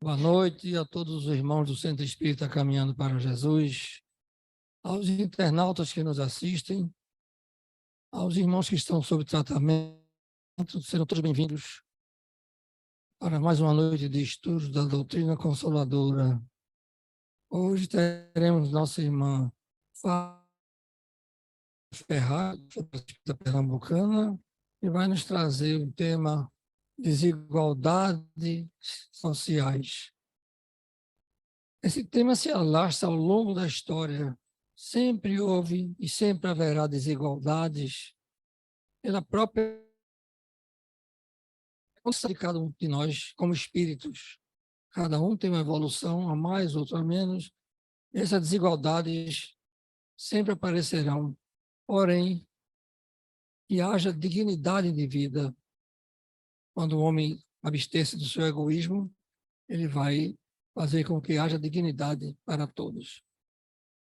Boa noite a todos os irmãos do Centro Espírita Caminhando para Jesus, aos internautas que nos assistem, aos irmãos que estão sob tratamento, sejam todos bem-vindos para mais uma noite de estudos da doutrina consoladora. Hoje teremos nossa irmã Fábia Ferraz, da Pernambucana, que vai nos trazer o tema desigualdades sociais. Esse tema se alastra ao longo da história. Sempre houve e sempre haverá desigualdades pela própria condição de cada um de nós como espíritos. Cada um tem uma evolução, a mais, outro a menos. Essas desigualdades sempre aparecerão. Porém, que haja dignidade de vida. Quando o homem abster-se do seu egoísmo, ele vai fazer com que haja dignidade para todos.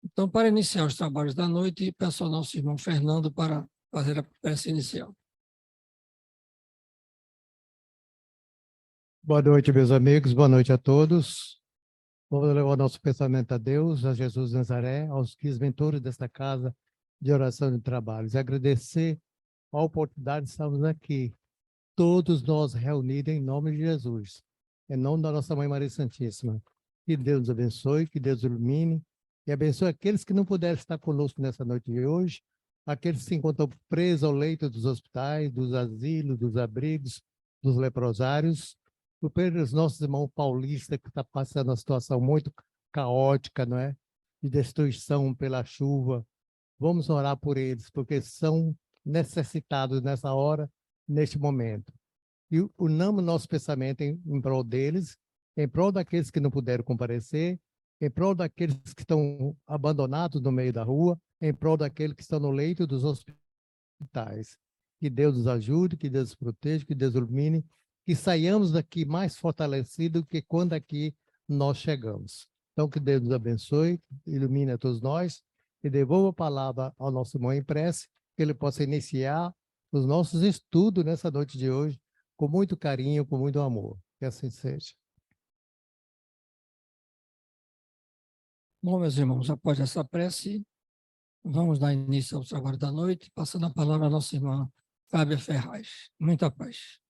Então, para iniciar os trabalhos da noite, peço ao nosso irmão Fernando para fazer a prece inicial. Boa noite, meus amigos, boa noite a todos. Vamos levar o nosso pensamento a Deus, a Jesus de Nazaré, aos guias mentores desta casa de oração e de trabalhos. E agradecer a oportunidade de estarmos aqui, todos nós reunidos em nome de Jesus, em nome da nossa Mãe Maria Santíssima. Que Deus nos abençoe, que Deus ilumine e abençoe aqueles que não puderam estar conosco nessa noite de hoje, aqueles que se encontram presos ao leito dos hospitais, dos asilos, dos abrigos, dos leprosários, pelos nossos irmãos paulistas que estão passando uma situação muito caótica, não é? De destruição pela chuva. Vamos orar por eles, porque são necessitados nessa hora, neste momento. E unamos nosso pensamento em prol deles, em prol daqueles que não puderam comparecer, em prol daqueles que estão abandonados no meio da rua, em prol daqueles que estão no leito dos hospitais. Que Deus nos ajude, que Deus nos proteja, que Deus ilumine, que saiamos daqui mais fortalecidos do que quando aqui nós chegamos. Então, que Deus nos abençoe, ilumine a todos nós e devolva a palavra ao nosso irmão em prece, que ele possa iniciar os nossos estudos nessa noite de hoje, com muito carinho, com muito amor. Que assim seja. Bom, meus irmãos, após essa prece, vamos dar início ao trabalho da noite, passando a palavra à nossa irmã Fábia Ferraz. Muita paz.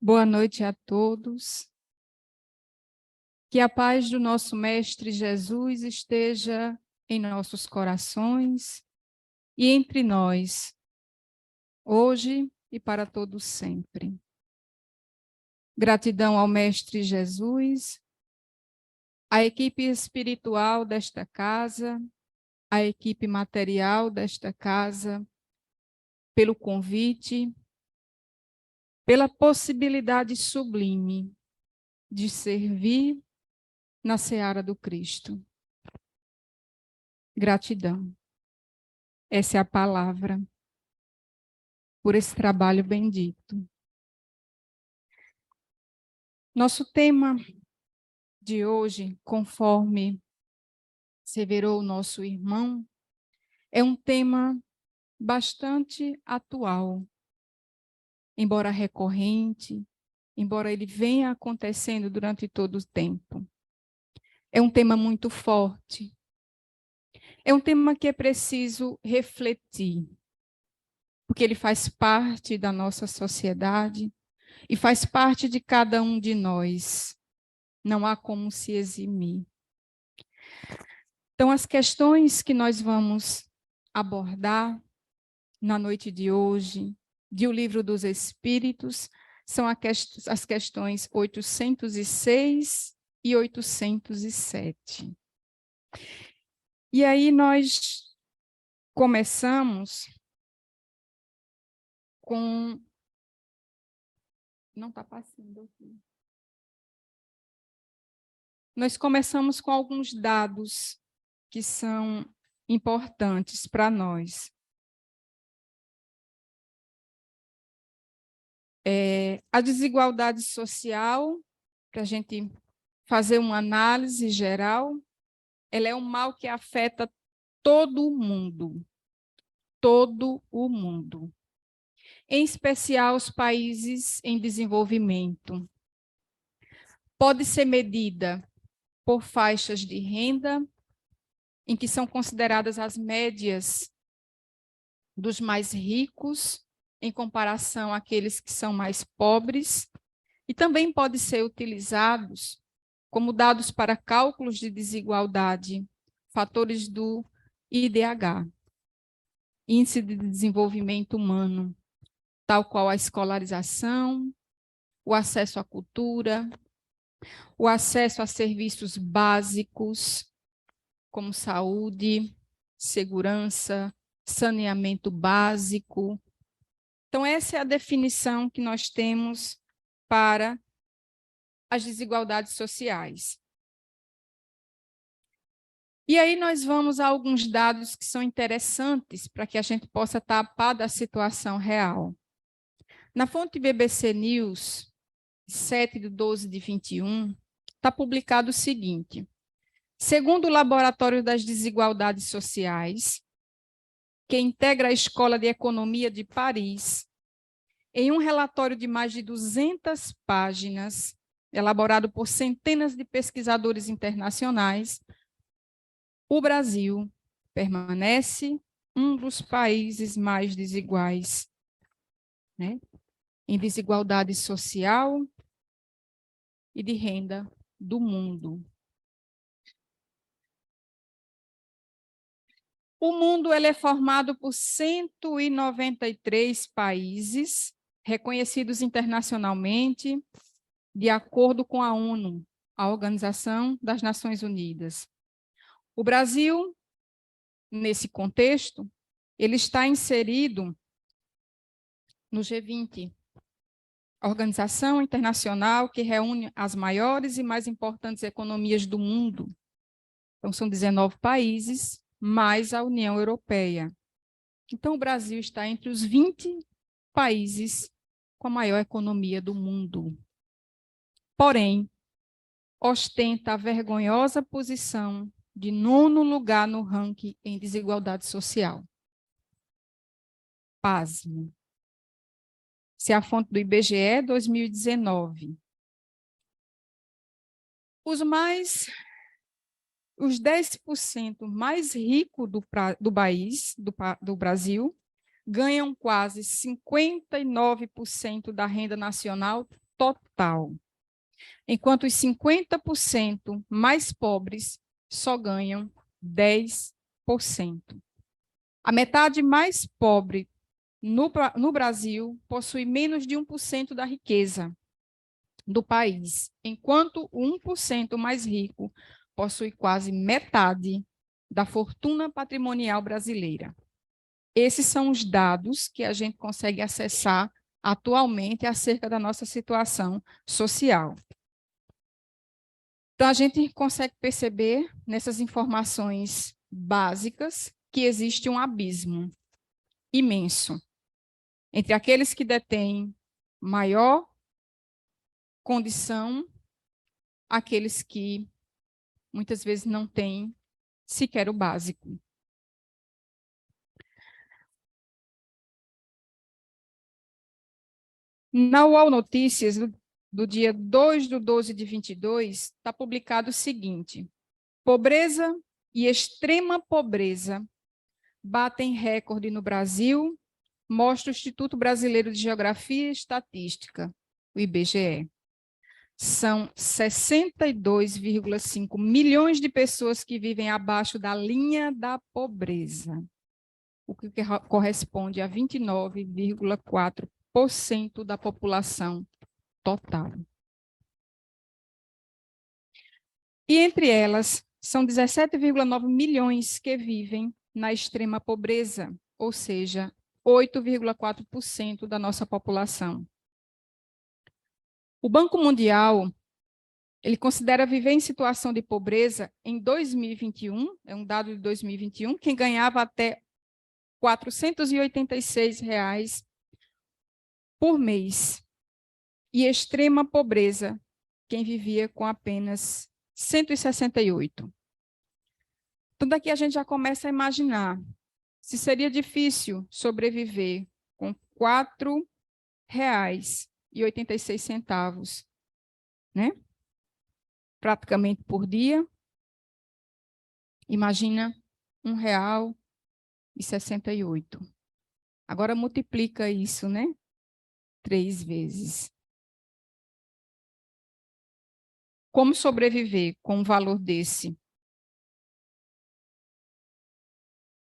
Boa noite a todos. Que a paz do nosso Mestre Jesus esteja em nossos corações e entre nós, hoje e para todos sempre. Gratidão ao Mestre Jesus, à equipe espiritual desta casa, à equipe material desta casa, pelo convite, pela possibilidade sublime de servir na seara do Cristo. Gratidão. Essa é a palavra por esse trabalho bendito. Nosso tema de hoje, conforme asseverou o nosso irmão, é um tema bastante atual, embora recorrente, embora ele venha acontecendo durante todo o tempo. É um tema muito forte. É um tema que é preciso refletir, porque ele faz parte da nossa sociedade e faz parte de cada um de nós. Não há como se eximir. Então, as questões que nós vamos abordar na noite de hoje, de O Livro dos Espíritos, são as questões 806 e 807. E aí nós começamos com... Não está passando aqui. Nós começamos com alguns dados que são importantes para nós. A desigualdade social, para a gente fazer uma análise geral, ela é um mal que afeta todo o mundo. Todo o mundo. Em especial os países em desenvolvimento. Pode ser medida por faixas de renda, em que são consideradas as médias dos mais ricos, em comparação àqueles que são mais pobres, e também pode ser utilizados como dados para cálculos de desigualdade, fatores do IDH, Índice de Desenvolvimento Humano, tal qual a escolarização, o acesso à cultura, o acesso a serviços básicos, como saúde, segurança, saneamento básico. Então, essa é a definição que nós temos para as desigualdades sociais. E aí nós vamos a alguns dados que são interessantes para que a gente possa tapar da situação real. Na fonte BBC News, 7/12/21, está publicado o seguinte: segundo o Laboratório das Desigualdades Sociais, que integra a Escola de Economia de Paris, em um relatório de mais de 200 páginas, elaborado por centenas de pesquisadores internacionais, o Brasil permanece um dos países mais desiguais, né? Em desigualdade social e de renda do mundo. O mundo ele é formado por 193 países reconhecidos internacionalmente, de acordo com a ONU, a Organização das Nações Unidas. O Brasil, nesse contexto, ele está inserido no G20, a organização internacional que reúne as maiores e mais importantes economias do mundo. Então, são 19 países, mais a União Europeia. Então, o Brasil está entre os 20 países com a maior economia do mundo. Porém, ostenta a vergonhosa posição de 9º lugar no ranking em desigualdade social. Pasme. Se é a fonte do IBGE, 2019. Os 10% mais ricos do Brasil ganham quase 59% da renda nacional total, enquanto os 50% mais pobres só ganham 10%. A metade mais pobre no Brasil possui menos de 1% da riqueza do país, enquanto o 1% mais rico possui quase metade da fortuna patrimonial brasileira. Esses são os dados que a gente consegue acessar atualmente acerca da nossa situação social. Então, a gente consegue perceber nessas informações básicas que existe um abismo imenso entre aqueles que detêm maior condição, aqueles que muitas vezes não têm sequer o básico. Na UOL Notícias, do dia 2/12/22, está publicado o seguinte: pobreza e extrema pobreza batem recorde no Brasil, mostra o Instituto Brasileiro de Geografia e Estatística, o IBGE. São 62,5 milhões de pessoas que vivem abaixo da linha da pobreza, o que corresponde a 29,4% da população total. E entre elas, são 17,9 milhões que vivem na extrema pobreza, ou seja, 8,4% da nossa população. O Banco Mundial, ele considera viver em situação de pobreza em 2021, é um dado de 2021, quem ganhava até R$ 486 por mês. e extrema pobreza, quem vivia com apenas 168. Então, daqui a gente já começa a imaginar se seria difícil sobreviver com R$ 4,86, né? Praticamente por dia. Imagina R$ 1,68. Agora multiplica isso, né? 3 vezes. Como sobreviver com um valor desse?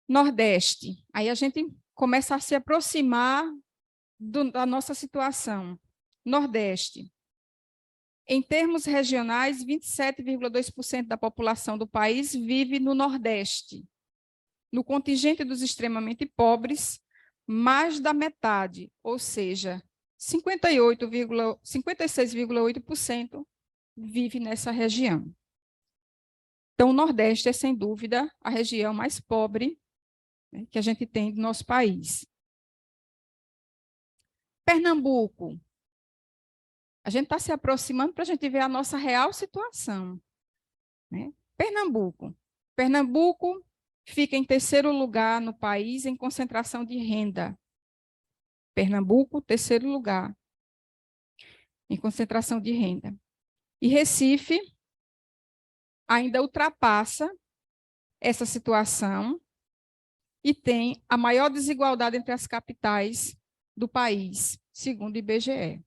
Nordeste. Aí a gente começa a se aproximar da nossa situação. Nordeste. Em termos regionais, 27,2% da população do país vive no Nordeste. No contingente dos extremamente pobres, mais da metade, ou seja, 56,8% vive nessa região. Então, o Nordeste é, sem dúvida, a região mais pobre, né, que a gente tem do nosso país. Pernambuco. A gente está se aproximando para a gente ver a nossa real situação, né? Pernambuco. Pernambuco fica em terceiro lugar no país em concentração de renda. Pernambuco, terceiro lugar em concentração de renda. E Recife ainda ultrapassa essa situação e tem a maior desigualdade entre as capitais do país, segundo o IBGE.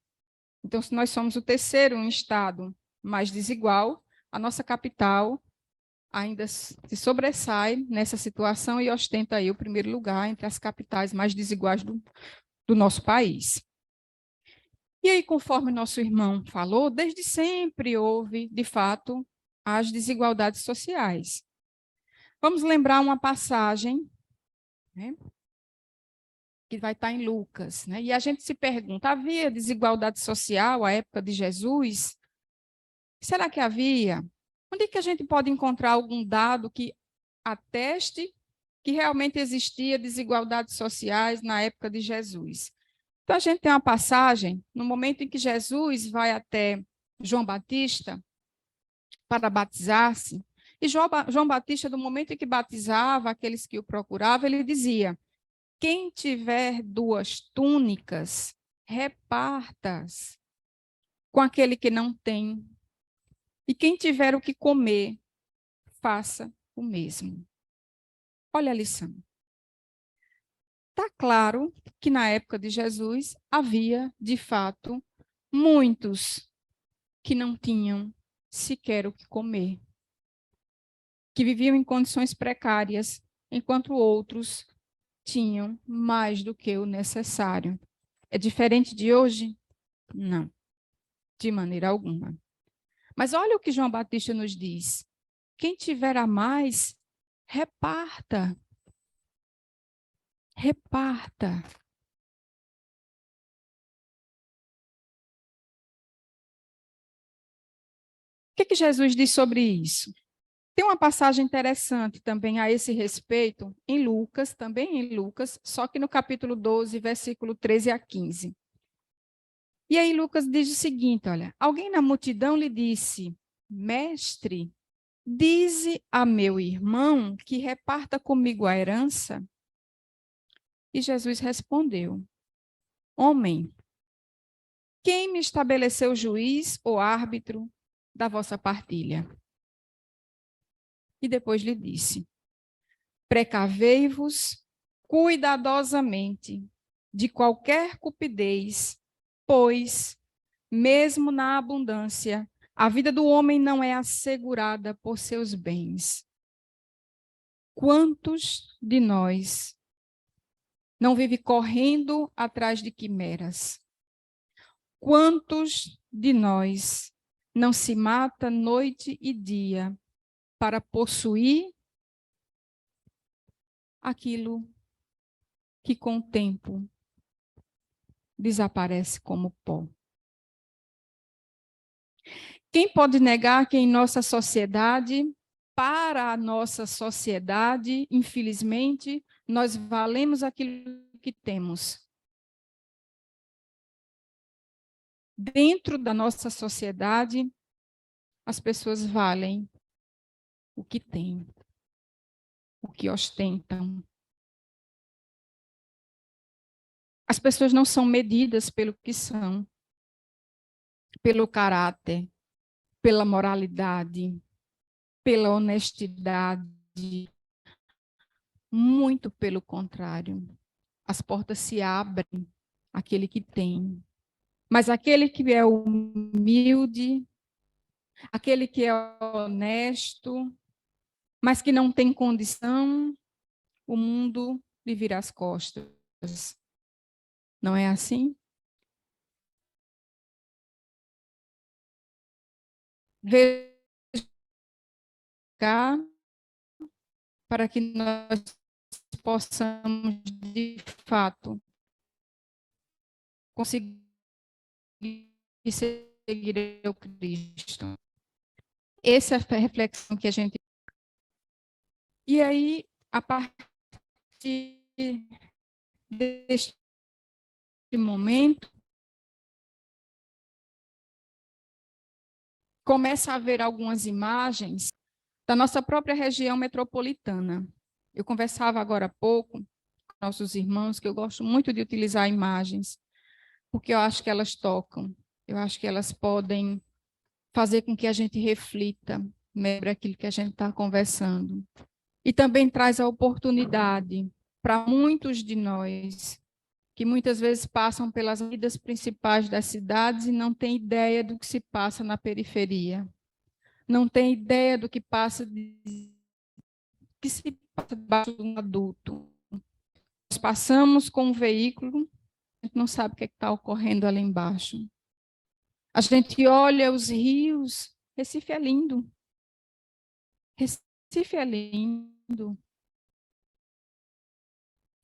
Então, se nós somos o terceiro estado mais desigual, a nossa capital ainda se sobressai nessa situação e ostenta aí o primeiro lugar entre as capitais mais desiguais do nosso país. E aí, conforme nosso irmão falou, desde sempre houve, de fato, as desigualdades sociais. Vamos lembrar uma passagem, né, que vai estar em Lucas, né? E a gente se pergunta, havia desigualdade social à época de Jesus? Será que havia? Onde é que a gente pode encontrar algum dado que ateste que realmente existia desigualdades sociais na época de Jesus? Então, a gente tem uma passagem, no momento em que Jesus vai até João Batista para batizar-se, e João Batista, no momento em que batizava aqueles que o procuravam, ele dizia: quem tiver 2 túnicas, reparta-as com aquele que não tem. E quem tiver o que comer, faça o mesmo. Olha a lição. Está claro que na época de Jesus havia, de fato, muitos que não tinham sequer o que comer, que viviam em condições precárias, enquanto outros tinham mais do que o necessário. É diferente de hoje? Não, de maneira alguma. Mas olha o que João Batista nos diz. Quem tiver a mais, reparta. Reparta. O que Jesus diz sobre isso? Tem uma passagem interessante também a esse respeito, em Lucas, também em Lucas, só que no capítulo 12, versículo 13 a 15. E aí Lucas diz o seguinte, olha, alguém na multidão lhe disse: mestre, dize a meu irmão que reparta comigo a herança. E Jesus respondeu: homem, quem me estabeleceu juiz ou árbitro da vossa partilha? E depois lhe disse: precavei-vos cuidadosamente de qualquer cupidez, pois, mesmo na abundância, a vida do homem não é assegurada por seus bens. Quantos de nós não vive correndo atrás de quimeras? Quantos de nós não se mata noite e dia para possuir aquilo que com o tempo desaparece como pó? Quem pode negar que em nossa sociedade, para a nossa sociedade, infelizmente, nós valemos aquilo que temos? dentro da nossa sociedade, as pessoas valem o que têm, o que ostentam. As pessoas não são medidas pelo que são, pelo caráter, pela moralidade, pela honestidade. Muito pelo contrário. As portas se abrem àquele que tem. Mas aquele que é humilde, aquele que é honesto, mas que não tem condição, o mundo lhe vira as costas. Não é assim? Veja cá, para que nós possamos, de fato, conseguir seguir o Cristo. Essa é a reflexão que a gente... E aí, a partir deste momento, começa a haver algumas imagens da nossa própria região metropolitana. Eu conversava agora há pouco com nossos irmãos que eu gosto muito de utilizar imagens, porque eu acho que elas tocam, eu acho que elas podem fazer com que a gente reflita sobre aquilo que a gente está conversando. E também traz a oportunidade para muitos de nós, que muitas vezes passam pelas avenidas principais das cidades e não têm ideia do que se passa na periferia. Não têm ideia do que se passa debaixo de um adulto. Nós passamos com um veículo, a gente não sabe o que está ocorrendo ali embaixo. A gente olha os rios, Recife é lindo. Recife é lindo.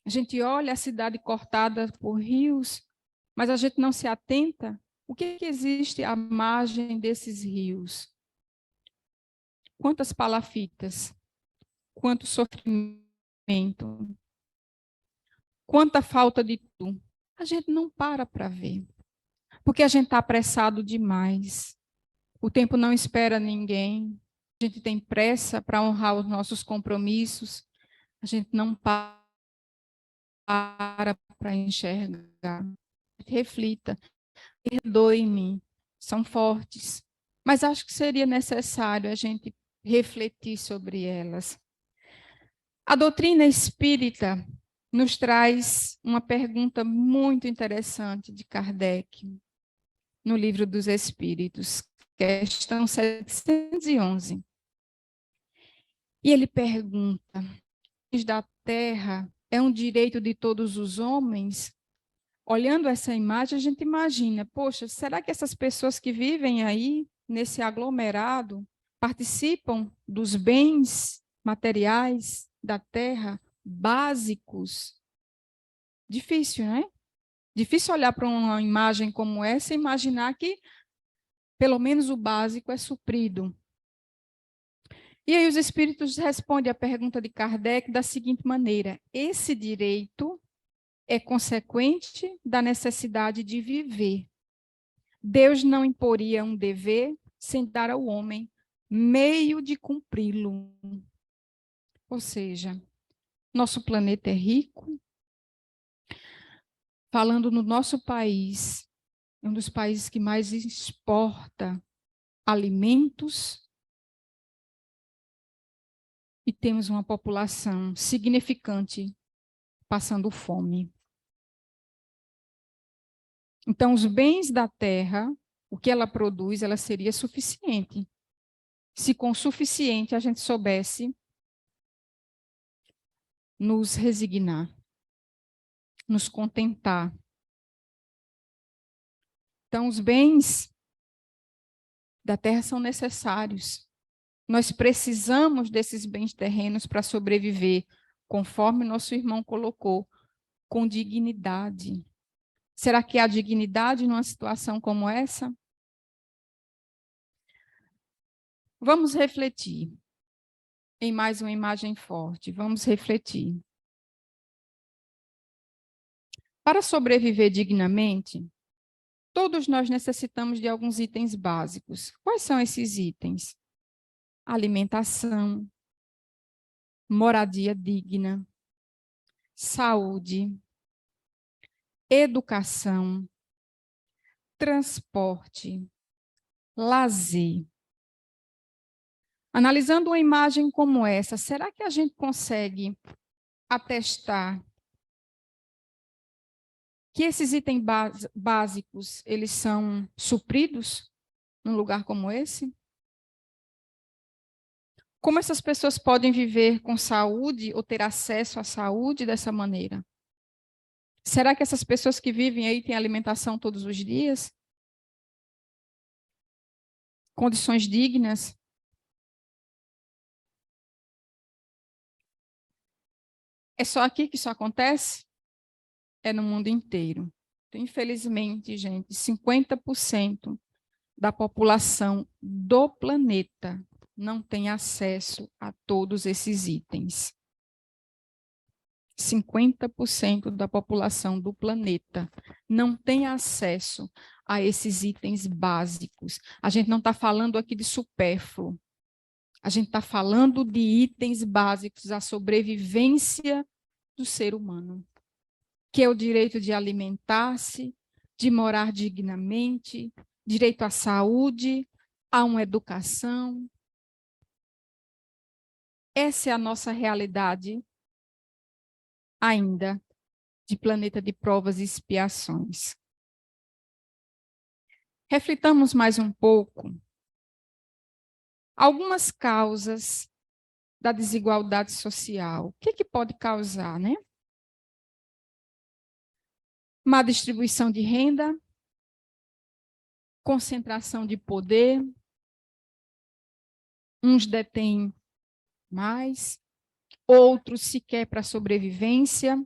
A gente olha a cidade cortada por rios, mas a gente não se atenta o que existe à margem desses rios. Quantas palafitas, quanto sofrimento, quanta falta de tudo. A gente não para ver, porque a gente está apressado demais. O tempo não espera ninguém, a gente tem pressa para honrar os nossos compromissos, a gente não para enxergar. Reflita, perdoe-me, são fortes, mas acho que seria necessário a gente refletir sobre elas. A doutrina espírita nos traz uma pergunta muito interessante de Kardec, no Livro dos Espíritos, questão 711. E ele pergunta: da terra é um direito de todos os homens? Olhando essa imagem, a gente imagina, poxa, será que essas pessoas que vivem aí, nesse aglomerado, participam dos bens materiais da terra, básicos? Difícil, né? Difícil olhar para uma imagem como essa e imaginar que pelo menos o básico é suprido. E aí os espíritos respondem à pergunta de Kardec da seguinte maneira: esse direito é consequente da necessidade de viver. Deus não imporia um dever sem dar ao homem meio de cumpri-lo. Ou seja, nosso planeta é rico. Falando no nosso país, é um dos países que mais exporta alimentos, e temos uma população significante passando fome. Então, os bens da terra, o que ela produz, ela seria suficiente. Se com suficiente a gente soubesse nos resignar, nos contentar. Então, os bens da terra são necessários. Nós precisamos desses bens terrenos para sobreviver, conforme nosso irmão colocou, com dignidade. Será que há dignidade numa situação como essa? Vamos refletir em mais uma imagem forte. Vamos refletir. Para sobreviver dignamente, Todos nós necessitamos de alguns itens básicos. Quais são esses itens? Alimentação, moradia digna, saúde, educação, transporte, lazer. Analisando uma imagem como essa, será que a gente consegue atestar que esses itens básicos, eles são supridos num lugar como esse? Como essas pessoas podem viver com saúde ou ter acesso à saúde dessa maneira? Será que essas pessoas que vivem aí têm alimentação todos os dias? Condições dignas? É só aqui que isso acontece? É no mundo inteiro. Então, infelizmente, gente, 50% da população do planeta não tem acesso a todos esses itens. 50% da população do planeta não tem acesso a esses itens básicos. A gente não está falando aqui de supérfluo. A gente está falando de itens básicos à sobrevivência do ser humano, que é o direito de alimentar-se, de morar dignamente, direito à saúde, a uma educação. Essa é a nossa realidade ainda de planeta de provas e expiações. Reflitamos mais um pouco algumas causas da desigualdade social. O que pode causar, né? Má distribuição de renda, concentração de poder, uns detêm mais, outros sequer para sobrevivência,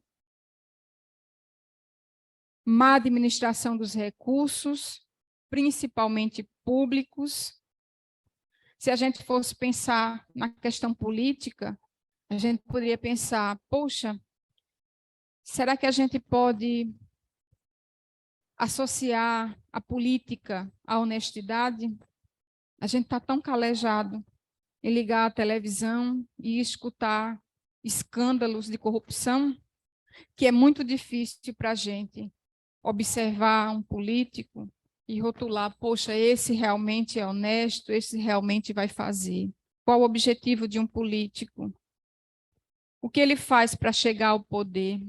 má administração dos recursos, principalmente públicos. Se a gente fosse pensar na questão política, a gente poderia pensar, poxa, será que a gente pode associar a política à honestidade? A gente está tão calejado em ligar a televisão e escutar escândalos de corrupção, que é muito difícil para a gente observar um político e rotular, poxa, esse realmente é honesto, esse realmente vai fazer. Qual o objetivo de um político? O que ele faz para chegar ao poder?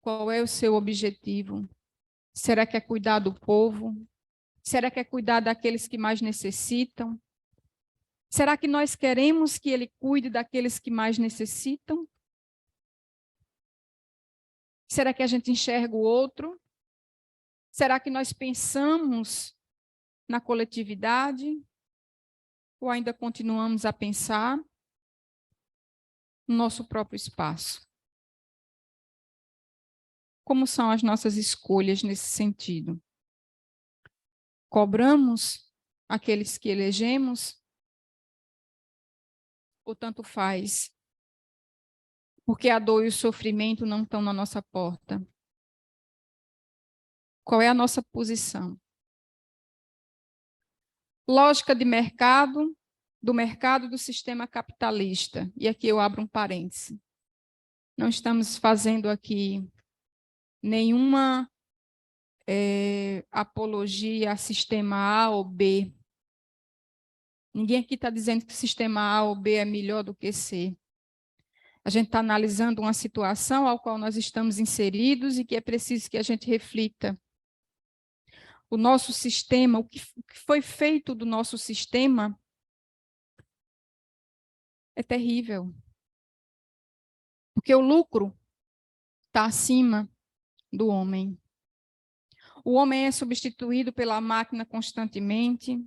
Qual é o seu objetivo? Será que é cuidar do povo? Será que é cuidar daqueles que mais necessitam? Será que nós queremos que ele cuide daqueles que mais necessitam? Será que a gente enxerga o outro? Será que nós pensamos na coletividade? Ou ainda continuamos a pensar no nosso próprio espaço? Como são as nossas escolhas nesse sentido? Cobramos aqueles que elegemos? Ou tanto faz? Porque a dor e o sofrimento não estão na nossa porta. Qual é a nossa posição? Lógica de mercado, do sistema capitalista. E aqui eu abro um parêntese. Não estamos fazendo aqui nenhuma apologia a sistema A ou B. Ninguém aqui está dizendo que o sistema A ou B é melhor do que C. A gente está analisando uma situação ao qual nós estamos inseridos e que é preciso que a gente reflita. O nosso sistema, o que foi feito do nosso sistema é terrível. Porque o lucro está acima do homem. O homem é substituído pela máquina constantemente,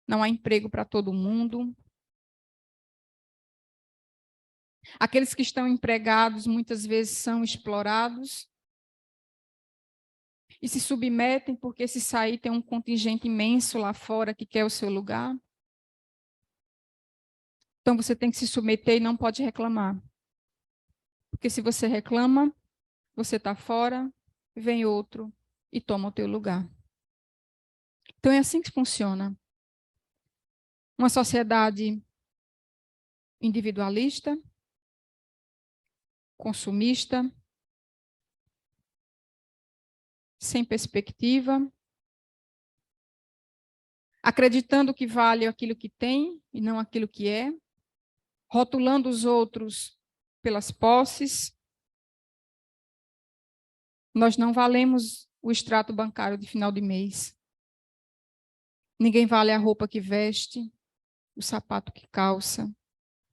não há emprego para todo mundo. Aqueles que estão empregados muitas vezes são explorados e se submetem porque se sair tem um contingente imenso lá fora que quer o seu lugar. Então você tem que se submeter e não pode reclamar. Porque se você reclama, você está fora, vem outro e toma o teu lugar. Então é assim que funciona. Uma sociedade individualista, consumista, sem perspectiva, acreditando que vale aquilo que tem e não aquilo que é, rotulando os outros pelas posses. Nós não valemos o extrato bancário de final de mês. Ninguém vale a roupa que veste, o sapato que calça,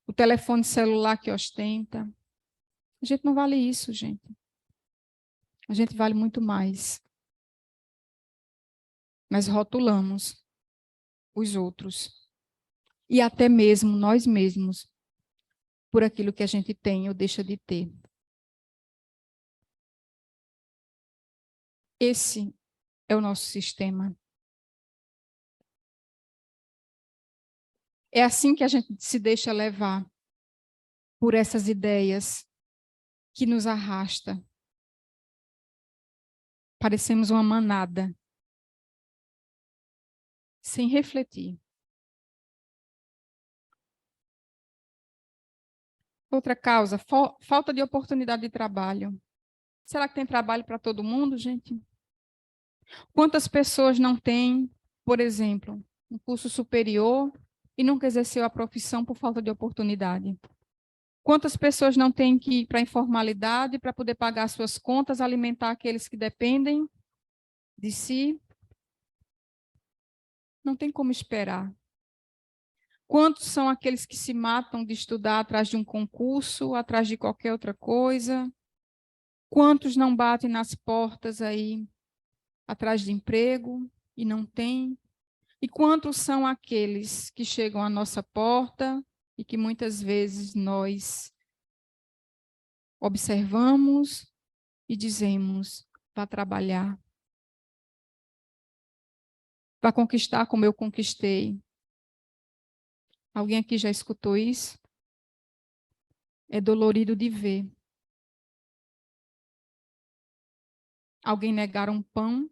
o telefone celular que ostenta. A gente não vale isso, gente. A gente vale muito mais. Mas rotulamos os outros. E até mesmo nós mesmos, por aquilo que a gente tem ou deixa de ter. Esse é o nosso sistema. É assim que a gente se deixa levar por essas ideias que nos arrasta. Parecemos uma manada, sem refletir. Outra causa, falta de oportunidade de trabalho. Será que tem trabalho para todo mundo, gente? Quantas pessoas não têm, por exemplo, um curso superior e nunca exerceu a profissão por falta de oportunidade? Quantas pessoas não têm que ir para a informalidade para poder pagar suas contas, alimentar aqueles que dependem de si? Não tem como esperar. Quantos são aqueles que se matam de estudar atrás de um concurso, atrás de qualquer outra coisa? Quantos não batem nas portas aí atrás de emprego e não têm? E quantos são aqueles que chegam à nossa porta e que muitas vezes nós observamos e dizemos: vá trabalhar, vá conquistar como eu conquistei. Alguém aqui já escutou isso? É dolorido de ver. Alguém negar um pão,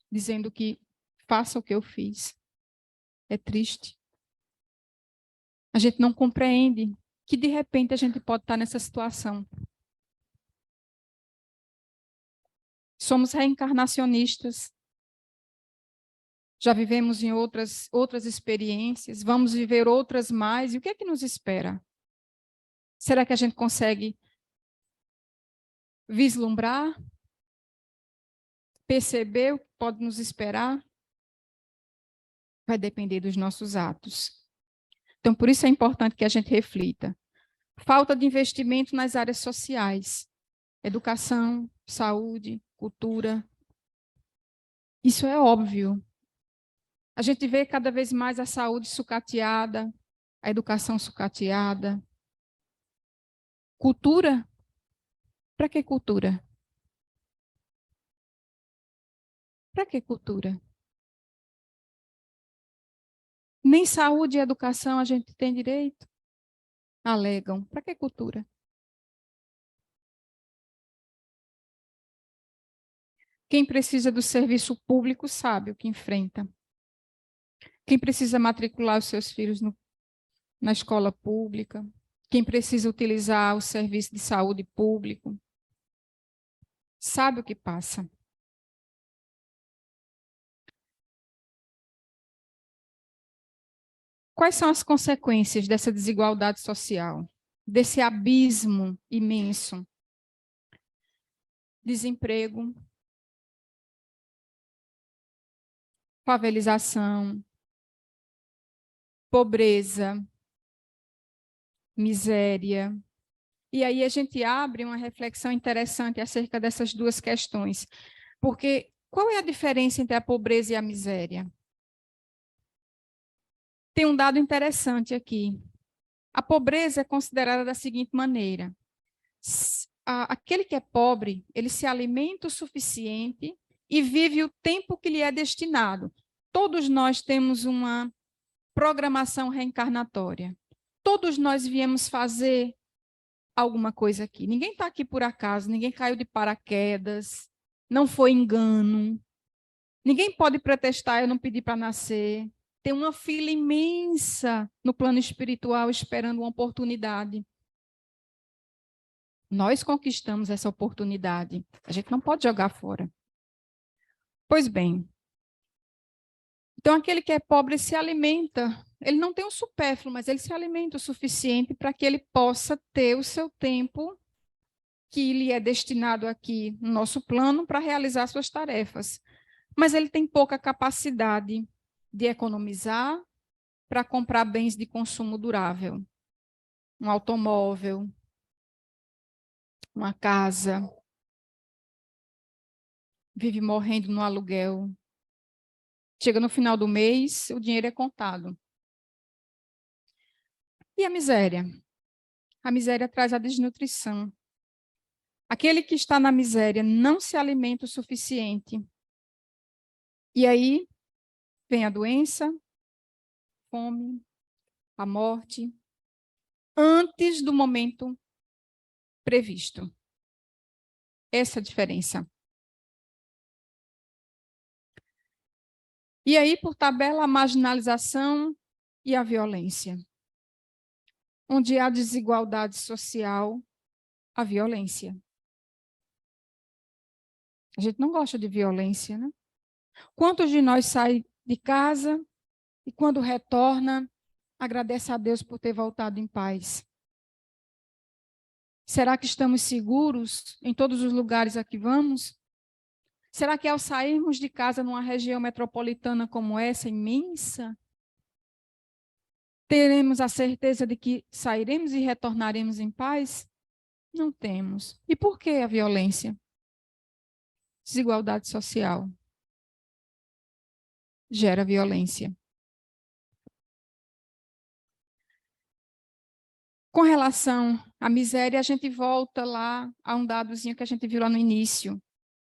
dizendo que faça o que eu fiz. É triste. A gente não compreende que, de repente, a gente pode estar nessa situação. Somos reencarnacionistas. Já vivemos em outras experiências, vamos viver outras mais, e o que é que nos espera? Será que a gente consegue vislumbrar, perceber o que pode nos esperar? Vai depender dos nossos atos. Então, por isso é importante que a gente reflita. Falta de investimento nas áreas sociais, educação, saúde, cultura. Isso é óbvio. A gente vê cada vez mais a saúde sucateada, a educação sucateada. Cultura? Para que cultura? Para que cultura? Nem saúde e educação a gente tem direito? Alegam. Para que cultura? Quem precisa do serviço público sabe o que enfrenta. Quem precisa matricular os seus filhos na escola pública, quem precisa utilizar o serviço de saúde público, sabe o que passa. Quais são as consequências dessa desigualdade social, desse abismo imenso? Desemprego, favelização, pobreza, miséria. E aí a gente abre uma reflexão interessante acerca dessas duas questões. Porque qual é a diferença entre a pobreza e a miséria? Tem um dado interessante aqui. A pobreza é considerada da seguinte maneira: aquele que é pobre, ele se alimenta o suficiente e vive o tempo que lhe é destinado. Todos nós temos uma programação reencarnatória. Todos nós viemos fazer alguma coisa aqui. Ninguém está aqui por acaso, ninguém caiu de paraquedas, não foi engano. Ninguém pode pretextar, eu não pedi para nascer. Tem uma fila imensa no plano espiritual esperando uma oportunidade. Nós conquistamos essa oportunidade. A gente não pode jogar fora. Pois bem, então aquele que é pobre se alimenta. Ele não tem o supérfluo, mas ele se alimenta o suficiente para que ele possa ter o seu tempo que lhe é destinado aqui no nosso plano para realizar suas tarefas. Mas ele tem pouca capacidade de economizar para comprar bens de consumo durável. Um automóvel, uma casa, vive morrendo no aluguel. Chega no final do mês, o dinheiro é contado. E a miséria? A miséria traz a desnutrição. Aquele que está na miséria não se alimenta o suficiente. E aí vem a doença, fome, a morte, antes do momento previsto. Essa é a diferença. E aí, por tabela, a marginalização e a violência. Onde há desigualdade social, a violência. A gente não gosta de violência, né? Quantos de nós saem de casa e quando retorna, agradece a Deus por ter voltado em paz? Será que estamos seguros em todos os lugares a que vamos? Será que ao sairmos de casa numa região metropolitana como essa, imensa, teremos a certeza de que sairemos e retornaremos em paz? Não temos. E por que a violência? Desigualdade social gera violência. Com relação à miséria, a gente volta lá a um dadozinho que a gente viu lá no início.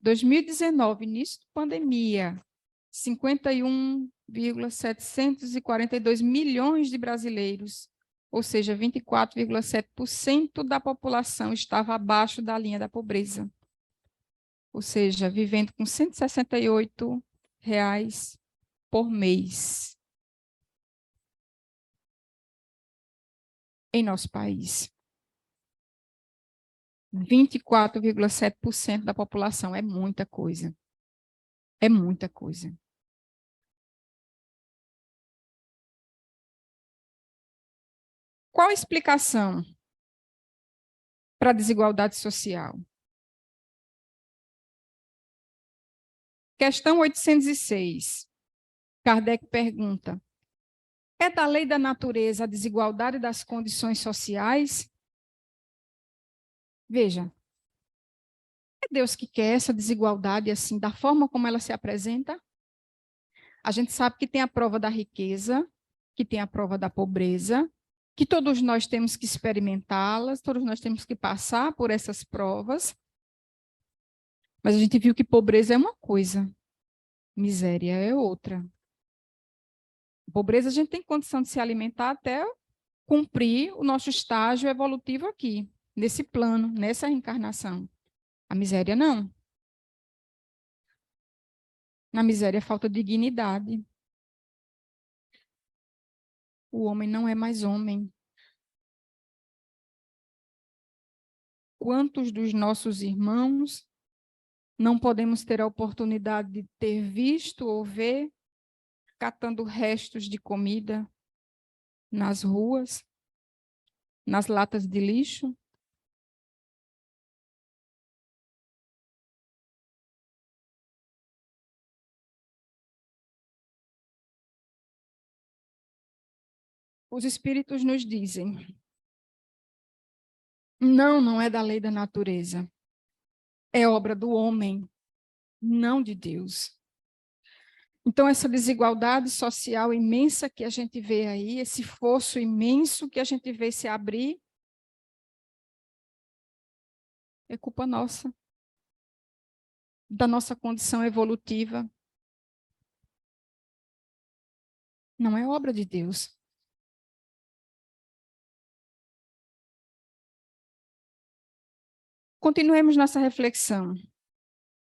2019, início da pandemia, 51,742 milhões de brasileiros, ou seja, 24,7% da população estava abaixo da linha da pobreza. Ou seja, vivendo com R$ 168 por mês em nosso país. 24,7% da população é muita coisa. É muita coisa. Qual a explicação para a desigualdade social? Questão 806. Kardec pergunta: é da lei da natureza a desigualdade das condições sociais? Veja, é Deus que quer essa desigualdade assim, da forma como ela se apresenta? A gente sabe que tem a prova da riqueza, que tem a prova da pobreza, que todos nós temos que experimentá-las, todos nós temos que passar por essas provas. Mas a gente viu que pobreza é uma coisa, miséria é outra. Pobreza a gente tem condição de se alimentar até cumprir o nosso estágio evolutivo aqui, nesse plano, nessa reencarnação. A miséria não. Na miséria falta dignidade. O homem não é mais homem. Quantos dos nossos irmãos não podemos ter a oportunidade de ter visto ou ver catando restos de comida nas ruas, nas latas de lixo? Os espíritos nos dizem: não, não é da lei da natureza. É obra do homem, não de Deus. Então, essa desigualdade social imensa que a gente vê aí, esse fosso imenso que a gente vê se abrir, é culpa nossa, da nossa condição evolutiva. Não é obra de Deus. Continuemos nossa reflexão.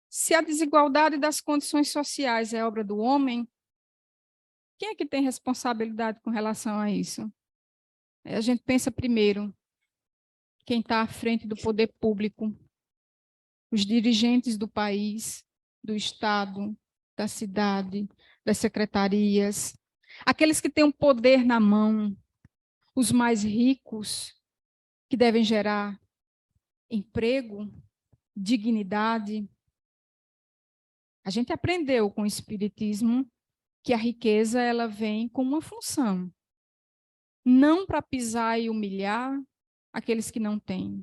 Se a desigualdade das condições sociais é obra do homem, quem é que tem responsabilidade com relação a isso? A gente pensa primeiro quem está à frente do poder público, os dirigentes do país, do Estado, da cidade, das secretarias, aqueles que têm o poder na mão, os mais ricos, que devem gerar emprego, dignidade. A gente aprendeu com o Espiritismo que a riqueza ela vem com uma função, não para pisar e humilhar aqueles que não têm,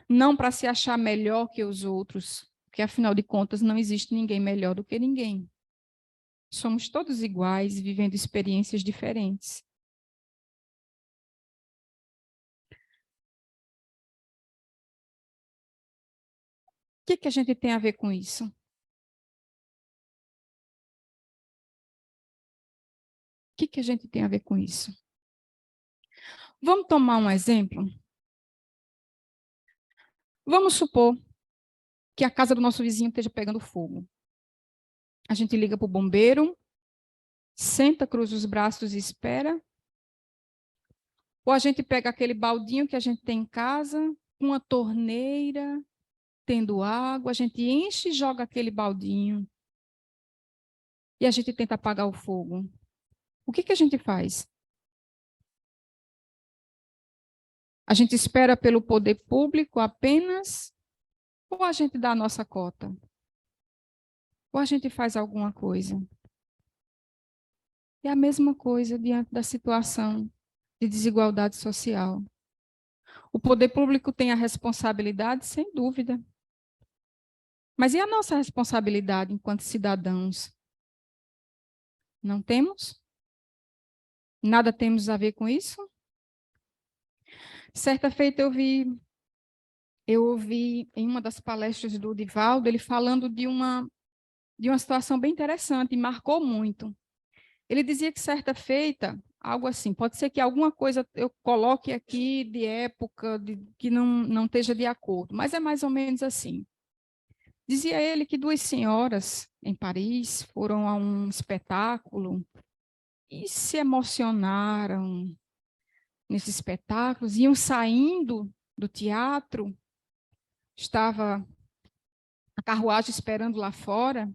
não para se achar melhor que os outros, porque afinal de contas não existe ninguém melhor do que ninguém. Somos todos iguais, vivendo experiências diferentes. O que a gente tem a ver com isso? O que a gente tem a ver com isso? Vamos tomar um exemplo? Vamos supor que a casa do nosso vizinho esteja pegando fogo. A gente liga para o bombeiro, senta, cruza os braços e espera. Ou a gente pega aquele baldinho que a gente tem em casa, uma torneira, tendo água, a gente enche e joga aquele baldinho. E a gente tenta apagar o fogo. O que a gente faz? A gente espera pelo poder público apenas? Ou a gente dá a nossa cota? Ou a gente faz alguma coisa? É a mesma coisa diante da situação de desigualdade social. O poder público tem a responsabilidade, sem dúvida. Mas e a nossa responsabilidade enquanto cidadãos? Não temos? Nada temos a ver com isso? Certa feita eu ouvi em uma das palestras do Divaldo, ele falando de uma situação bem interessante, e marcou muito. Ele dizia que certa feita, algo assim, pode ser que alguma coisa eu coloque aqui de época que não esteja de acordo, mas é mais ou menos assim. Dizia ele que duas senhoras em Paris foram a um espetáculo e se emocionaram nesses espetáculos, iam saindo do teatro, estava a carruagem esperando lá fora,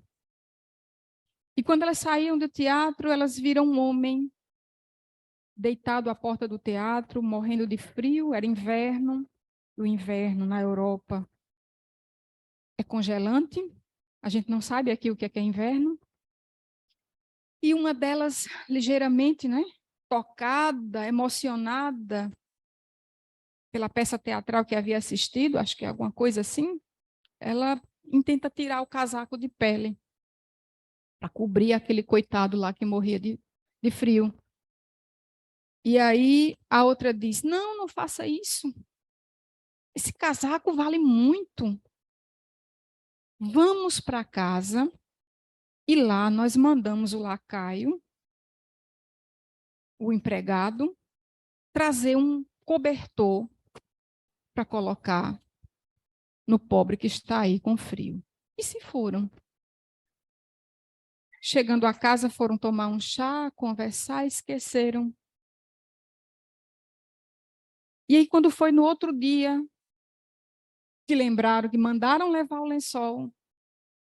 e quando elas saíam do teatro, elas viram um homem deitado à porta do teatro, morrendo de frio, era inverno, o inverno na Europa é congelante, a gente não sabe aqui o que é inverno, e uma delas ligeiramente, né, tocada, emocionada pela peça teatral que havia assistido, acho que é alguma coisa assim, ela tenta tirar o casaco de pele para cobrir aquele coitado lá que morria de frio. E aí a outra diz, não faça isso. Esse casaco vale muito. Vamos para casa e lá nós mandamos o lacaio, o empregado, trazer um cobertor para colocar no pobre que está aí com frio. E se foram? Chegando a casa, foram tomar um chá, conversar, esqueceram. E aí, quando foi no outro dia, que lembraram que mandaram levar o lençol,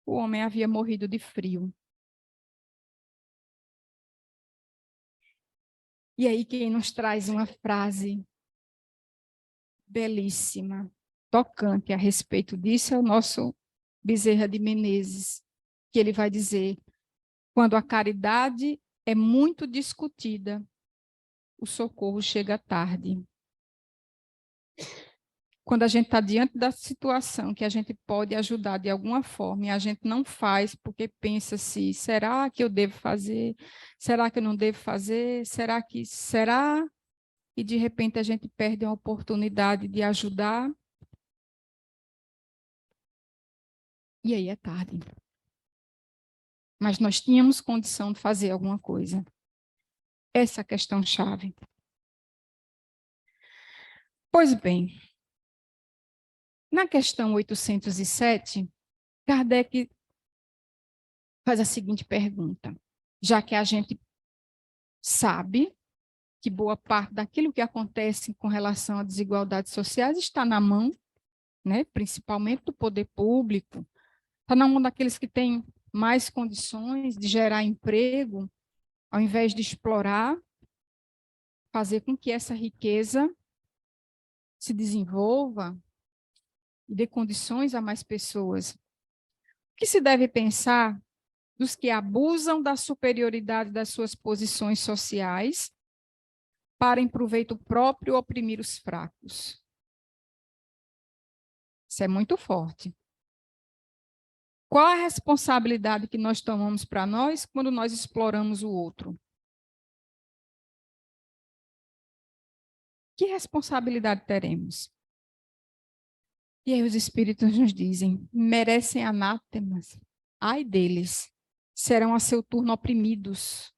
o homem havia morrido de frio. E aí, quem nos traz uma frase belíssima, tocante a respeito disso, é o nosso Bezerra de Menezes, que ele vai dizer: quando a caridade é muito discutida, o socorro chega tarde. Quando a gente está diante da situação que a gente pode ajudar de alguma forma e a gente não faz porque pensa se será que eu devo fazer? Será que eu não devo fazer? Será? E de repente a gente perde a oportunidade de ajudar. E aí é tarde. Mas nós tínhamos condição de fazer alguma coisa. Essa é a questão chave. Pois bem, Na questão 807, Kardec faz a seguinte pergunta, já que a gente sabe que boa parte daquilo que acontece com relação a desigualdades sociais está na mão, né, principalmente do poder público, está na mão daqueles que têm mais condições de gerar emprego, ao invés de explorar, fazer com que essa riqueza se desenvolva e dê condições a mais pessoas. O que se deve pensar dos que abusam da superioridade das suas posições sociais para em proveito próprio oprimir os fracos? Isso é muito forte. Qual a responsabilidade que nós tomamos para nós quando nós exploramos o outro? Que responsabilidade teremos? E aí os espíritos nos dizem, merecem anátemas, ai deles, serão a seu turno oprimidos,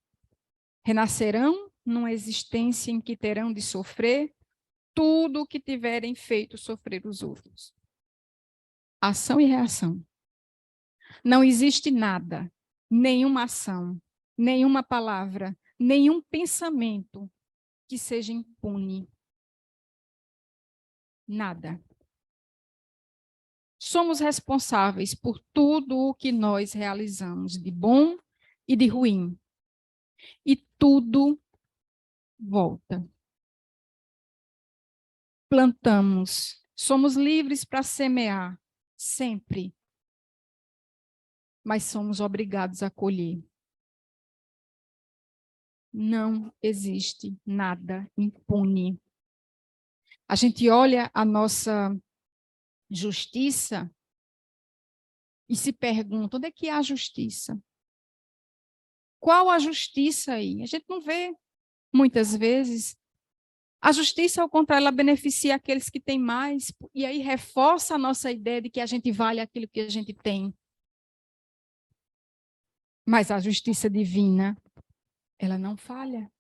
renascerão numa existência em que terão de sofrer tudo o que tiverem feito sofrer os outros. Ação e reação. Não existe nada, nenhuma ação, nenhuma palavra, nenhum pensamento que seja impune. Nada. Somos responsáveis por tudo o que nós realizamos de bom e de ruim. E tudo volta. Plantamos. Somos livres para semear, sempre. Mas somos obrigados a colher. Não existe nada impune. A gente olha a nossa justiça e se pergunta, onde é que há justiça? Qual a justiça aí? A gente não vê, muitas vezes. A justiça, ao contrário, ela beneficia aqueles que têm mais, e aí reforça a nossa ideia de que a gente vale aquilo que a gente tem. Mas a justiça divina, ela não falha.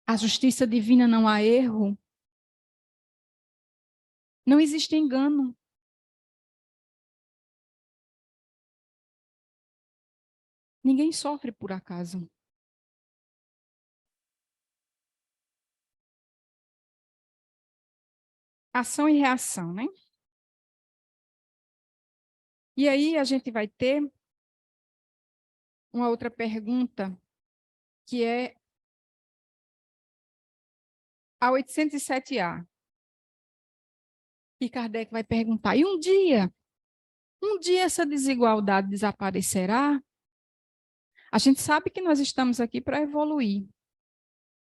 A justiça divina não há erro. Não existe engano. Ninguém sofre por acaso. Ação e reação, né? E aí a gente vai ter uma outra pergunta, que é a 807A. E Kardec vai perguntar, e um dia essa desigualdade desaparecerá? A gente sabe que nós estamos aqui para evoluir.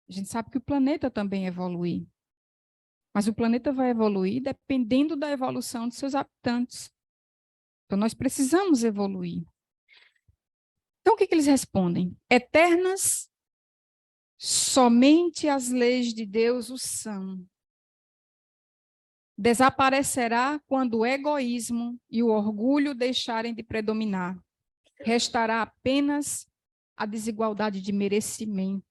A gente sabe que o planeta também evolui. Mas o planeta vai evoluir dependendo da evolução de seus habitantes. Então, nós precisamos evoluir. Então, o que eles respondem? Eternas, somente as leis de Deus o são. Desaparecerá quando o egoísmo e o orgulho deixarem de predominar. Restará apenas a desigualdade de merecimento.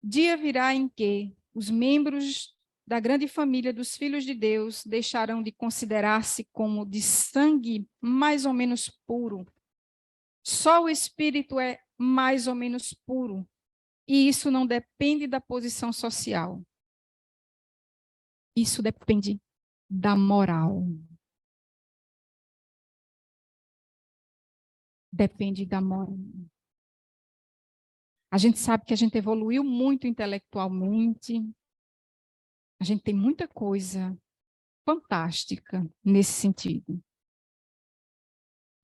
Dia virá em que os membros da grande família dos filhos de Deus deixarão de considerar-se como de sangue mais ou menos puro. Só o espírito é mais ou menos puro, e isso não depende da posição social. Isso depende da moral. Depende da moral. A gente sabe que a gente evoluiu muito intelectualmente. A gente tem muita coisa fantástica nesse sentido.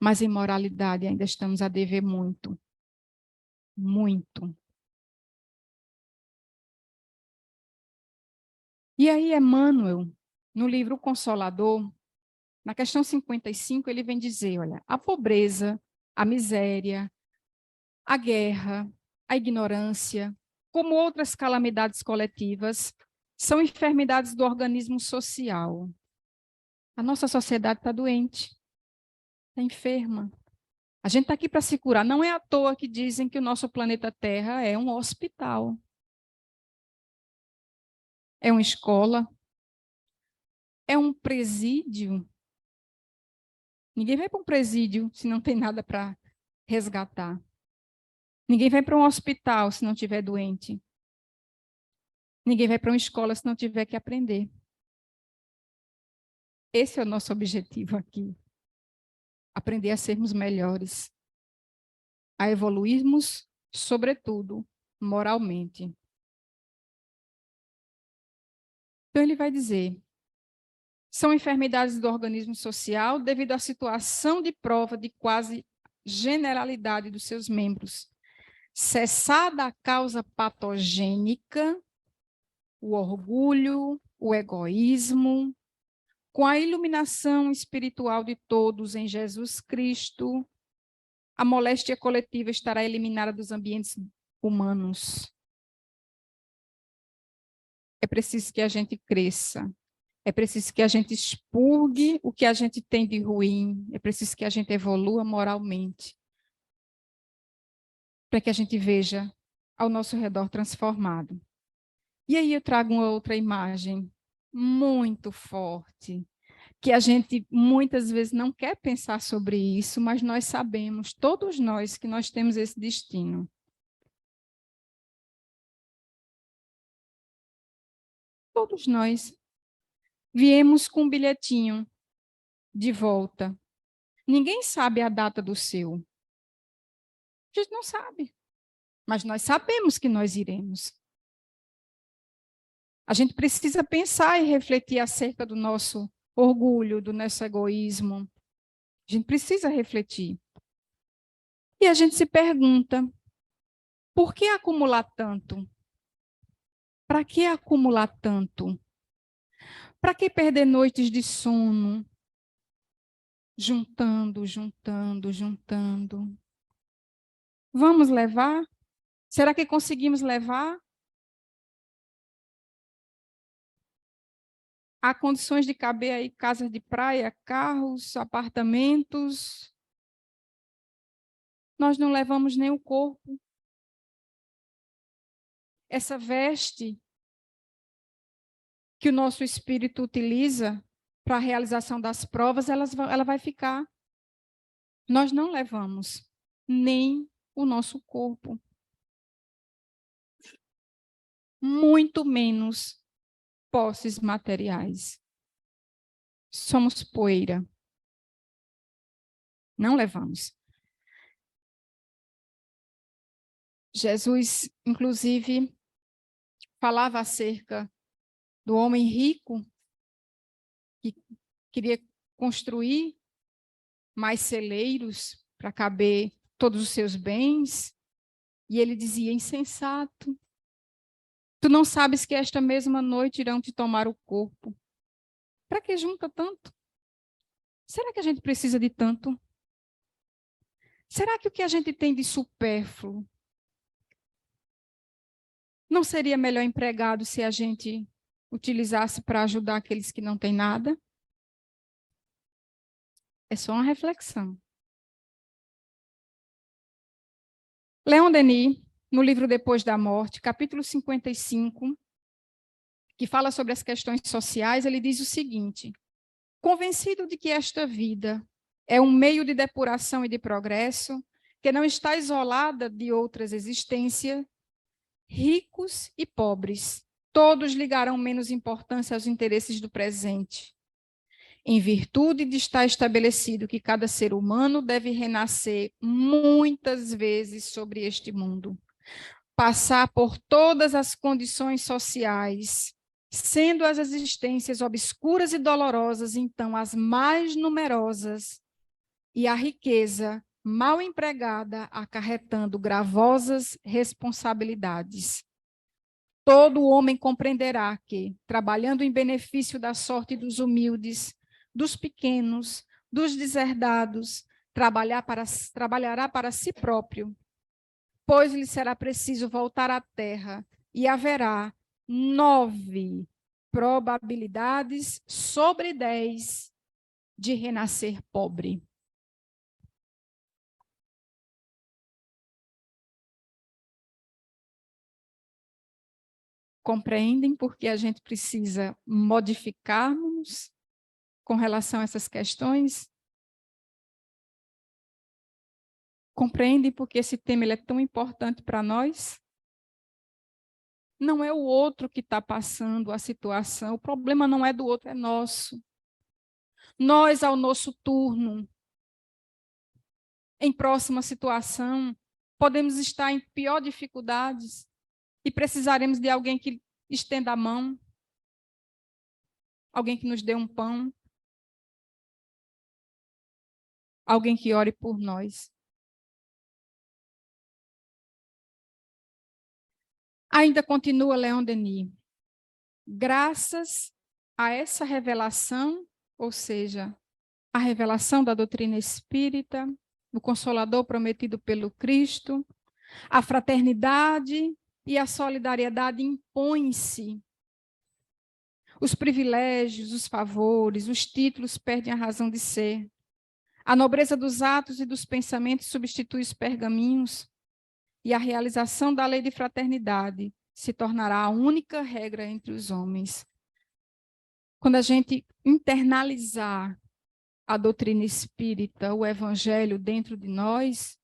Mas em moralidade ainda estamos a dever muito. Muito. E aí Emmanuel, no livro O Consolador, na questão 55, ele vem dizer, olha, a pobreza, a miséria, a guerra, a ignorância, como outras calamidades coletivas, são enfermidades do organismo social. A nossa sociedade está doente, está enferma. A gente está aqui para se curar. Não é à toa que dizem que o nosso planeta Terra é um hospital. É uma escola? É um presídio? Ninguém vai para um presídio se não tem nada para resgatar. Ninguém vai para um hospital se não tiver doente. Ninguém vai para uma escola se não tiver que aprender. Esse é o nosso objetivo aqui. Aprender a sermos melhores. A evoluirmos, sobretudo, moralmente. Então, ele vai dizer, são enfermidades do organismo social devido à situação de prova de quase generalidade dos seus membros. Cessada a causa patogênica, o orgulho, o egoísmo, com a iluminação espiritual de todos em Jesus Cristo, a moléstia coletiva estará eliminada dos ambientes humanos. É preciso que a gente cresça. É preciso que a gente expurgue o que a gente tem de ruim. É preciso que a gente evolua moralmente. Para que a gente veja ao nosso redor transformado. E aí eu trago uma outra imagem muito forte, que a gente muitas vezes não quer pensar sobre isso, mas nós sabemos, todos nós, que nós temos esse destino. Todos nós viemos com um bilhetinho de volta. Ninguém sabe a data do seu. A gente não sabe. Mas nós sabemos que nós iremos. A gente precisa pensar e refletir acerca do nosso orgulho, do nosso egoísmo. A gente precisa refletir. E a gente se pergunta, por que acumular tanto? Para que acumular tanto? Para que perder noites de sono? Juntando, juntando, juntando. Vamos levar? Será que conseguimos levar? Há condições de caber aí casas de praia, carros, apartamentos. Nós não levamos nem o corpo. Essa veste que o nosso espírito utiliza para a realização das provas, ela vai ficar. Nós não levamos nem o nosso corpo. Muito menos posses materiais. Somos poeira. Não levamos. Jesus, inclusive, falava acerca do homem rico que queria construir mais celeiros para caber todos os seus bens, e ele dizia, insensato, tu não sabes que esta mesma noite irão te tomar o corpo. Para que junta tanto? Será que a gente precisa de tanto? Será que o que a gente tem de supérfluo não seria melhor empregado se a gente utilizasse para ajudar aqueles que não têm nada? É só uma reflexão. Leon Denis, no livro Depois da Morte, capítulo 55, que fala sobre as questões sociais, ele diz o seguinte: convencido de que esta vida é um meio de depuração e de progresso, que não está isolada de outras existências, ricos e pobres, todos ligarão menos importância aos interesses do presente, em virtude de estar estabelecido que cada ser humano deve renascer muitas vezes sobre este mundo, passar por todas as condições sociais, sendo as existências obscuras e dolorosas, então, as mais numerosas, e a riqueza mal empregada, acarretando gravosas responsabilidades. Todo homem compreenderá que, trabalhando em benefício da sorte dos humildes, dos pequenos, dos deserdados, trabalhará para si próprio, pois lhe será preciso voltar à terra, e haverá 9 probabilidades sobre 10 de renascer pobre. compreendem porque a gente precisa modificarmos com relação a essas questões? Compreendem porque esse tema ele é tão importante para nós? Não é o outro que está passando a situação, o problema não é do outro, é nosso. Nós, ao nosso turno, em próxima situação, podemos estar em pior dificuldades e precisaremos de alguém que estenda a mão, alguém que nos dê um pão, alguém que ore por nós. Ainda continua Leon Denis. Graças a essa revelação, ou seja, a revelação da doutrina espírita, o Consolador prometido pelo Cristo, a fraternidade e a solidariedade impõem-se. Os privilégios, os favores, os títulos perdem a razão de ser. A nobreza dos atos e dos pensamentos substitui os pergaminhos, e a realização da lei de fraternidade se tornará a única regra entre os homens. Quando a gente internalizar a doutrina espírita, o evangelho dentro de nós,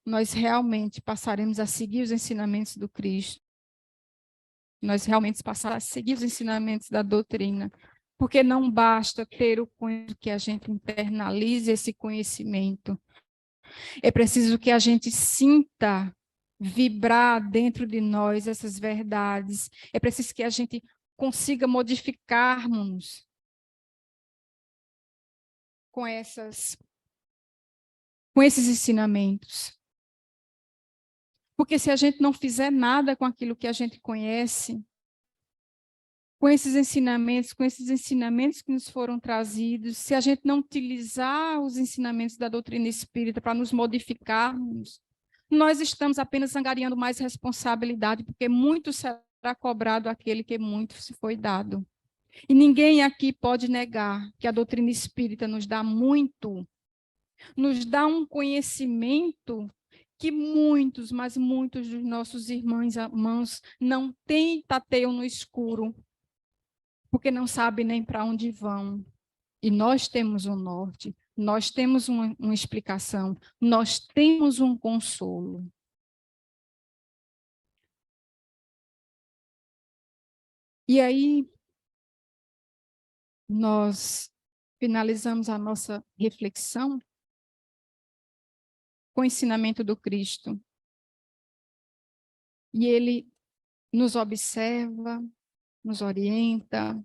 nós realmente passaremos a seguir os ensinamentos do Cristo. Nós realmente passaremos a seguir os ensinamentos da doutrina, porque não basta ter o conhecimento, que a gente internalize esse conhecimento. É preciso que a gente sinta vibrar dentro de nós essas verdades. É preciso que a gente consiga modificarmos com esses ensinamentos. Porque se a gente não fizer nada com aquilo que a gente conhece, com esses ensinamentos que nos foram trazidos, se a gente não utilizar os ensinamentos da doutrina espírita para nos modificarmos, nós estamos apenas angariando mais responsabilidade, porque muito será cobrado aquele que muito se foi dado. E ninguém aqui pode negar que a doutrina espírita nos dá muito, nos dá um conhecimento que muitos, mas muitos dos nossos irmãos não têm, tateiam no escuro, porque não sabem nem para onde vão. E nós temos um norte, nós temos uma explicação, nós temos um consolo. E aí, nós finalizamos a nossa reflexão com o ensinamento do Cristo. E ele nos observa, nos orienta,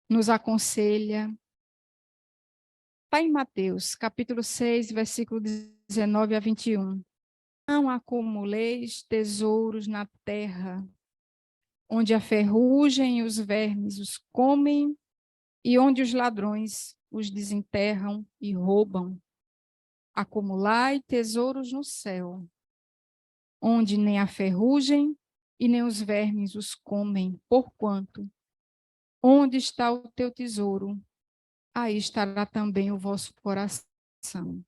nos aconselha. Está em Mateus, capítulo 6, versículo 19 a 21. Não acumuleis tesouros na terra, onde a ferrugem e os vermes os comem, e onde os ladrões os desenterram e roubam. Acumulai tesouros no céu, onde nem a ferrugem e nem os vermes os comem, porquanto onde está o teu tesouro, aí estará também o vosso coração.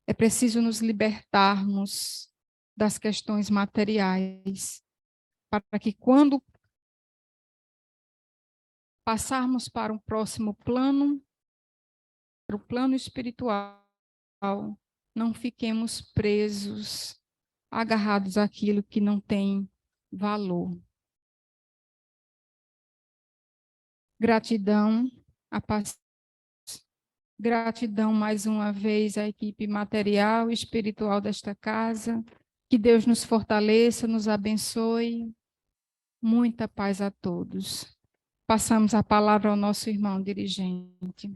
É preciso nos libertarmos das questões materiais, para que quando passarmos para um próximo plano, para o plano espiritual, não fiquemos presos, agarrados àquilo que não tem valor. Gratidão, a paz. Gratidão mais uma vez à equipe material e espiritual desta casa. Que Deus nos fortaleça, nos abençoe. Muita paz a todos. Passamos a palavra ao nosso irmão dirigente.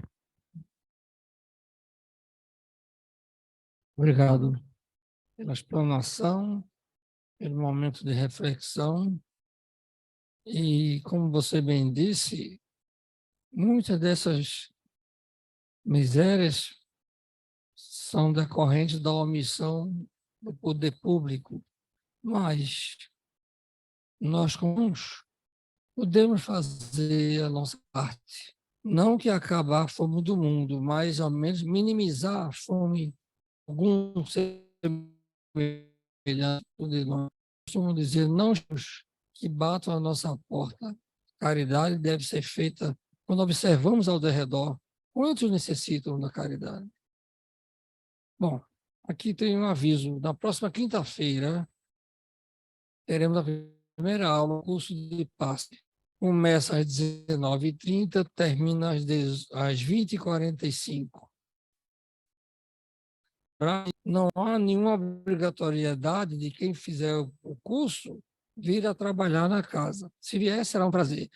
Obrigado pela explanação, pelo momento de reflexão. E, como você bem disse, muitas dessas misérias são decorrentes da omissão do poder público, mas nós, comuns, podemos fazer a nossa parte. Não que acabar a fome do mundo, mas ao menos minimizar a fome de alguns semelhantes de nós. Costumo dizer, não que batam à nossa porta. Caridade deve ser feita quando observamos ao derredor quantos necessitam da caridade. Bom, aqui tem um aviso. Na próxima quinta-feira, teremos a primeira aula, o curso de passe. Começa às 19h30, termina às 20h45. Não há nenhuma obrigatoriedade de quem fizer o curso vir a trabalhar na casa. Se vier, será um prazer.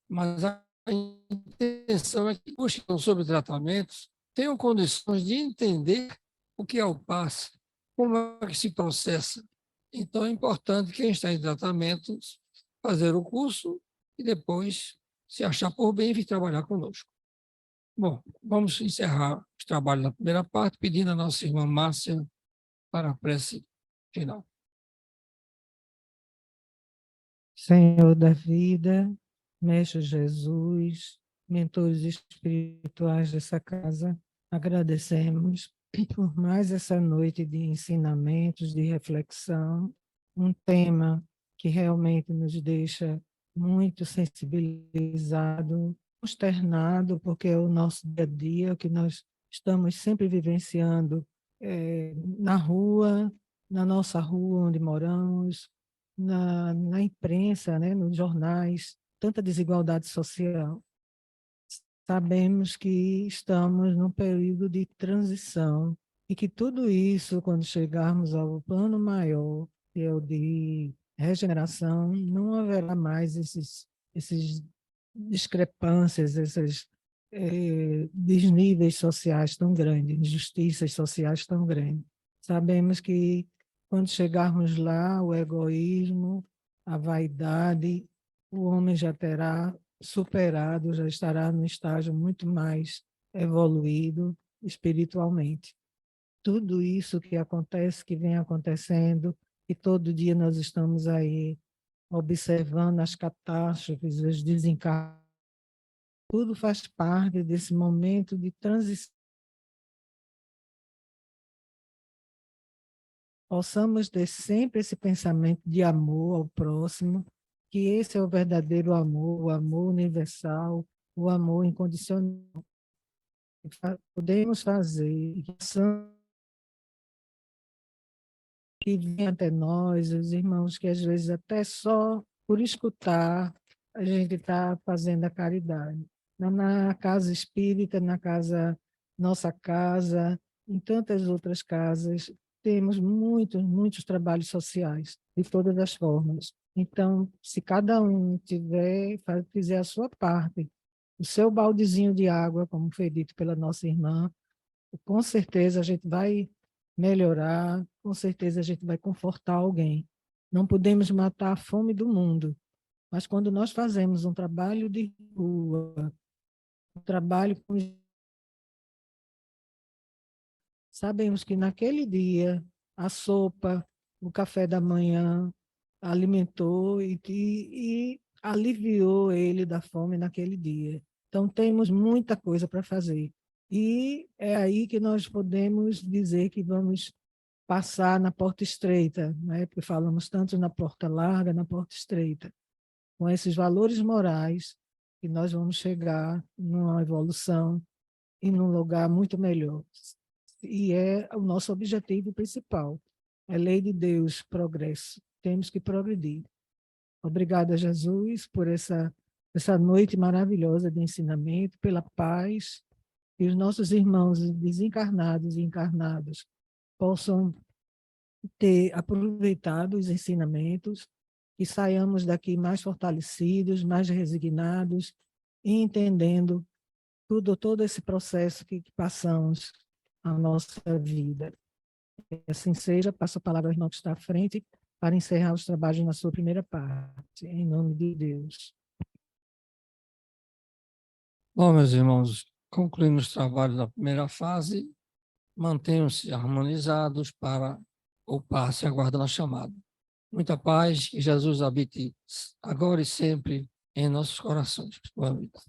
Mas a intenção é que os que estão sob tratamentos tenham condições de entender o que é o passe, como é que se processa. Então, é importante quem está em tratamento fazer o curso e depois, se achar por bem, vir trabalhar conosco. Bom, vamos encerrar os trabalhos da primeira parte, pedindo a nossa irmã Márcia para a prece final. Senhor da vida, Mestre Jesus, mentores espirituais dessa casa, agradecemos por mais essa noite de ensinamentos, de reflexão, um tema que realmente nos deixa muito sensibilizado, consternado, porque é o nosso dia a dia, o que nós estamos sempre vivenciando na rua, na nossa rua onde moramos, na imprensa, né, nos jornais, tanta desigualdade social. Sabemos que estamos num período de transição e que tudo isso, quando chegarmos ao plano maior, que é o de regeneração, não haverá mais esses discrepâncias, esses desníveis sociais tão grandes, injustiças sociais tão grandes. Sabemos que quando chegarmos lá, o egoísmo, a vaidade, o homem já terá superado, já estará num estágio muito mais evoluído espiritualmente. Tudo isso que acontece, que vem acontecendo, e todo dia nós estamos aí observando as catástrofes, os desencargos, tudo faz parte desse momento de transição. Possamos ter sempre esse pensamento de amor ao próximo, que esse é o verdadeiro amor, o amor universal, o amor incondicional. Podemos fazer que vem até nós, os irmãos, que às vezes até só por escutar a gente está fazendo a caridade. Na casa espírita, na casa, nossa casa, em tantas outras casas, temos muitos trabalhos sociais, de todas as formas. Então, se cada um fizer a sua parte, o seu baldezinho de água, como foi dito pela nossa irmã, com certeza a gente vai melhorar, com certeza a gente vai confortar alguém. Não podemos matar a fome do mundo, mas quando nós fazemos um trabalho de rua, um trabalho com... Sabemos que naquele dia, a sopa, o café da manhã, alimentou e aliviou ele da fome naquele dia. Então, temos muita coisa para fazer. E é aí que nós podemos dizer que vamos passar na porta estreita, né? Porque falamos tanto na porta larga, na porta estreita. Com esses valores morais, que nós vamos chegar numa evolução e num lugar muito melhor. E é o nosso objetivo principal. É lei de Deus, progresso. Temos que progredir. Obrigada, Jesus, por essa noite maravilhosa de ensinamento, pela paz, que os nossos irmãos desencarnados e encarnados possam ter aproveitado os ensinamentos, que saiamos daqui mais fortalecidos, mais resignados, e entendendo todo esse processo que passamos na nossa vida. Assim seja, passo a palavra ao irmão que está à frente para encerrar os trabalhos na sua primeira parte, em nome de Deus. Bom, meus irmãos, concluímos os trabalhos da primeira fase, mantenham-se harmonizados para o passe aguardando a chamada. Muita paz, que Jesus habite agora e sempre em nossos corações. Boa noite.